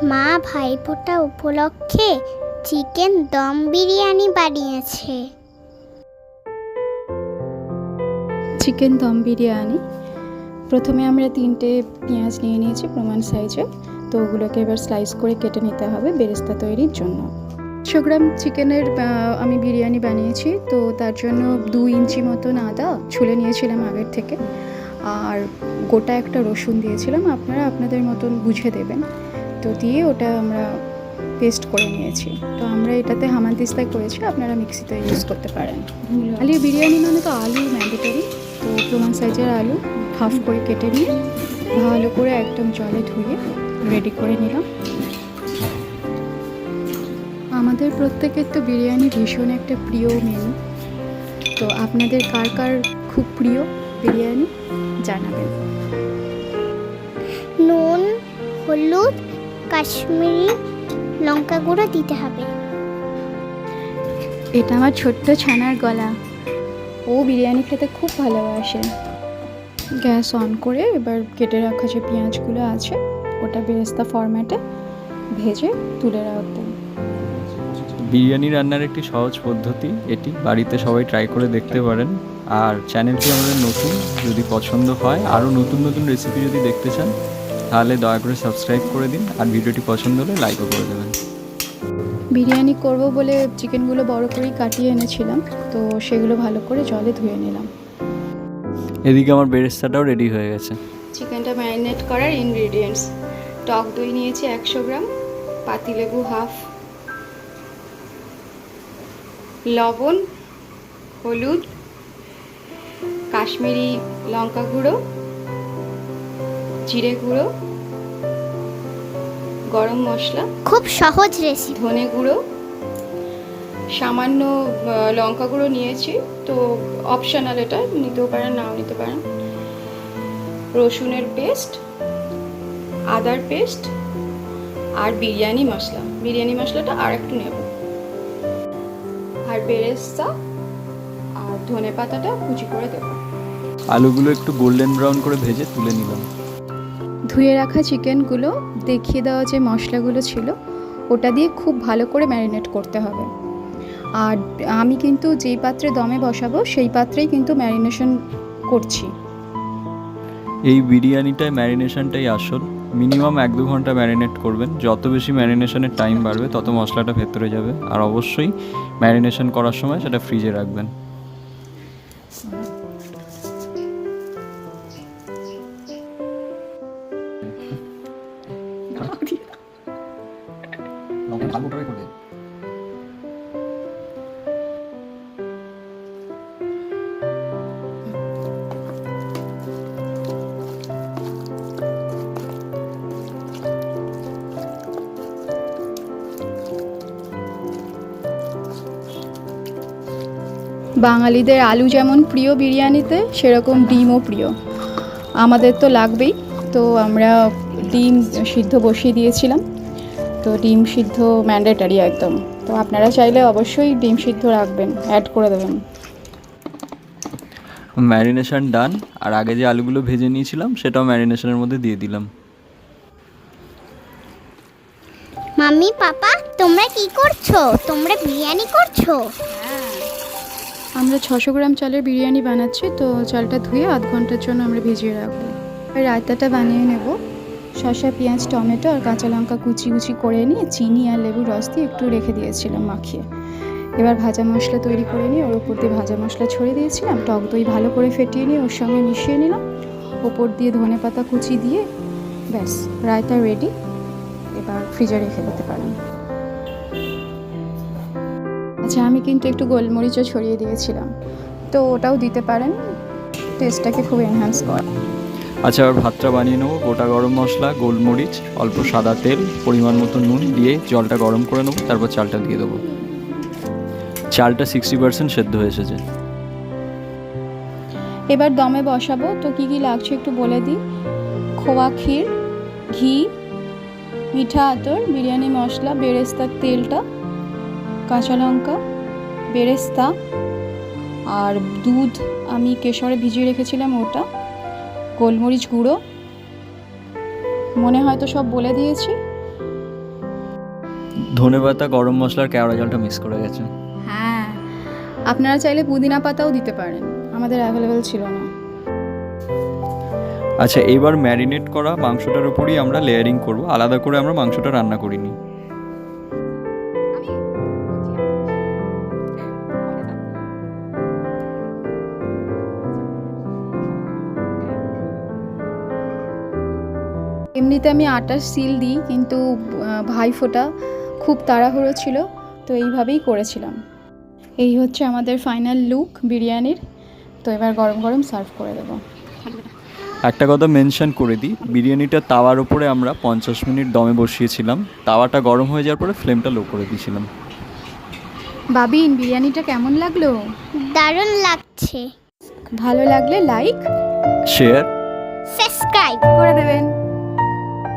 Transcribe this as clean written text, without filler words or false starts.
মা ভাইফোঁটা উপলক্ষে চিকেন দম বিরিয়ানি বানিয়েছে। চিকেন দম বিরিয়ানি, প্রথমে আমরা 3টে পেঁয়াজ নিয়ে নিয়েছি প্রমাণ সাইজে। তো ওগুলোকে এবার স্লাইস করে কেটে নিতে হবে বেরেস্তা তৈরির জন্য। 100 গ্রাম চিকেনের আমি বিরিয়ানি বানিয়েছি, তো তার জন্য 2 ইঞ্চি মতন আদা ছুলে নিয়েছিলাম আগের থেকে, আর গোটা একটা রসুন দিয়েছিলাম। আপনারা আপনাদের মতন বুঝে দেবেন। তো দিয়ে ওটা আমরা পেস্ট করে নিয়েছি। তো আমরা এটাতে হামানদিস্তায় করেছি, আপনারা মিক্সিতে ইউজ করতে পারেন। আলুর বিরিয়ানি মানে তো আলু ম্যান্ডেটরি। তো প্রমাণ সাইজের আলু হাফ করে কেটে নিয়ে ভালো করে একদম জলে ধুয়ে রেডি করে নিলাম। আমাদের প্রত্যেকের তো বিরিয়ানি ভীষণ একটা প্রিয় মেনু। তো আপনাদের কার কার খুব প্রিয় বিরিয়ানি জানাবেন। নুন, হলুদ, কাশ্মীরি লঙ্কা গুঁড়ো দিতে হবে। এটা আমার ছোট্ট ছানার গলা, ও বিরিয়ানি খেতে খুব ভালোবাসে। গ্যাস অন করে এবার কেটে রাখা যে পেঁয়াজগুলো আছে ওটা বেরেস্তা ফরম্যাটে ভেজে তুলে রাখবেন। বিরিয়ানি রান্নার একটি সহজ পদ্ধতি এটি, বাড়িতে সবাই ট্রাই করে দেখতে পারেন। আর চ্যানেলটি আমাদের নতুন, যদি পছন্দ হয় আরও নতুন নতুন রেসিপি যদি দেখতে চান তাহলে দয়া করে সাবস্ক্রাইব করে দিন, আর ভিডিওটি পছন্দ হলে লাইকও করে দেবেন। বিরিয়ানি করব বলে চিকেনগুলো বড় করেই কাটিয়ে এনেছিলাম, তো সেগুলো ভালো করে জলে ধুয়ে নিলাম। এদিকে আমার বেরেস্তাটাও রেডি হয়ে গেছে। চিকেনটা ম্যারিনেট করার ইনগ্রিডিয়েন্টস: টক দই নিয়েছি 100 গ্রাম, পাতিলেবু হাফ, লবণ, হলুদ, কাশ্মীরি লঙ্কা গুঁড়ো, জিরে গুঁড়ো, গরম মশলা, খুব সহজ রেসিপি। ধনে গুঁড়ো, সামান্য লঙ্কা গুঁড়ো নিয়েছি, তো অপশনাল, এটা নিতেও পারেন নাও নিতে পারেন। রসুনের পেস্ট, আদার পেস্ট, আর বিরিয়ানি মশলা। বিরিয়ানি মশলাটা আর একটু নেব, আর বেরেস্তা আর ধনে পাতাটা কুচি করে দেব। আলুগুলো একটু গোল্ডেন ব্রাউন করে ভেজে তুলে নিলাম। ধুয়ে রাখা চিকেনগুলো দেখিয়ে দেওয়া যে মশলাগুলো ছিল ওটা দিয়ে খুব ভালো করে ম্যারিনেট করতে হবে। আর আমি কিন্তু যেই পাত্রে দমে বসাবো সেই পাত্রেই কিন্তু ম্যারিনেশন করছি। এই বিরিয়ানিটায় ম্যারিনেশনটাই আসল। মিনিমাম 1-2 ঘন্টা ম্যারিনেট করবেন। যত বেশি ম্যারিনেশনের টাইম বাড়বে তত মশলাটা ভেতরে যাবে। আর অবশ্যই ম্যারিনেশন করার সময় সেটা ফ্রিজে রাখবেন। বাঙালিদের আলু যেমন প্রিয় বিরিয়ানিতে, সেরকম ডিমও প্রিয়। আমাদের তো লাগবেই, তো আমরা ডিম সিদ্ধ বসিয়ে দিয়েছিলাম। তো ডিম সিদ্ধ ম্যান্ডেটরি একদম, তো আপনারা চাইলে অবশ্যই ডিম সিদ্ধ রাখবেন, অ্যাড করে দেবেন। ম্যারিনেশন ডান। আর আগে যে আলুগুলো ভেজে নিয়েছিলাম সেটাও ম্যারিনেশনের মধ্যে দিয়ে দিলাম। মাম্মি, পাপা, তোমরা কি করছো? তোমরা বিরিয়ানি করছো? আমরা 600 গ্রাম চালের বিরিয়ানি বানাচ্ছি, তো চালটা ধুয়ে আধ ঘন্টার জন্য আমরা ভিজিয়ে রাখবো। রায়তাটা বানিয়ে নেব। শসা, পেঁয়াজ, টমেটো আর কাঁচা লঙ্কা কুচি কুচি করে নিয়ে চিনি আর লেবুর রস দিয়ে একটু রেখে দিয়েছিলাম মাখিয়ে। এবার ভাজা মশলা তৈরি করে নিয়ে ওর উপর দিয়ে ভাজা মশলা ছড়িয়ে দিয়েছিলাম। টক দই ভালো করে ফেটিয়ে নিয়ে ওর সঙ্গে মিশিয়ে নিলাম। ওপর দিয়ে ধনে পাতা কুচি দিয়ে ব্যাস, রায়তা রেডি। এবার ফ্রিজে রেখে দিতে পারেন। আচ্ছা, আমি কিন্তু একটু গোলমরিচও ছড়িয়ে দিয়েছিলাম, তো ওটাও দিতে পারেন, টেস্টটাকে খুব এনহ্যান্স করে। আচ্ছা, এবার ভাতটা বানিয়ে নেবো। গোটা গরম মশলা, গোলমরিচ, অল্প সাদা তেল, পরিমাণ মতো নুন দিয়ে জলটা গরম করে নেবো। তারপর চালটা দিয়ে দেবো। চালটা 60% সেদ্ধ হয়ে এসেছে। এবার দমে বসাবো। তো কী কী লাগছে একটু বলে দিই: খোয়া ক্ষীর, ঘি, মিঠা আতর, বিরিয়ানি মশলা, বেরেস্তার তেলটা, কাঁচা লঙ্কা, বেরেস্তা, আর দুধ আমি কেশরে ভিজিয়ে রেখেছিলাম ওটা, গোলমরিচ গুঁড়ো, মনে হয় তো সব বলে দিয়েছি। ধনেপাতা, গরম মশলার কেওড়া জলটা মিস করে গেছে। হ্যাঁ, আপনারা চাইলে পুদিনা পাতাও দিতে পারেন, আমাদের অ্যাভেলেবেল ছিল না। আচ্ছা, এবার ম্যারিনেট করা মাংসটার উপরই আমরা লেয়ারিং করব, আলাদা করে আমরা মাংসটা রান্না করিনি। এমনিতে আমি আটার সিল দিই, কিন্তু ভাইফোঁটা খুব তাড়াহুড়ো ছিল, তো এইভাবেই করেছিলাম। এই হচ্ছে আমাদের ফাইনাল লুক বিরিয়ানির। তো এবার গরম গরম সার্ভ করে দেবো। একটা কথা মেনশন করে দিই, বিরিয়ানিটা তাওয়ার উপরে আমরা 50 মিনিট দমে বসিয়েছিলাম। তাওয়াটা গরম হয়ে যাওয়ার পরে ফ্লেমটা লো করে দিয়েছিলাম। বাবিন, বিরিয়ানিটা কেমন লাগলো? দারুণ লাগছে। ভালো লাগলে লাইক, শেয়ার, সাবস্ক্রাইব করে দেবেন।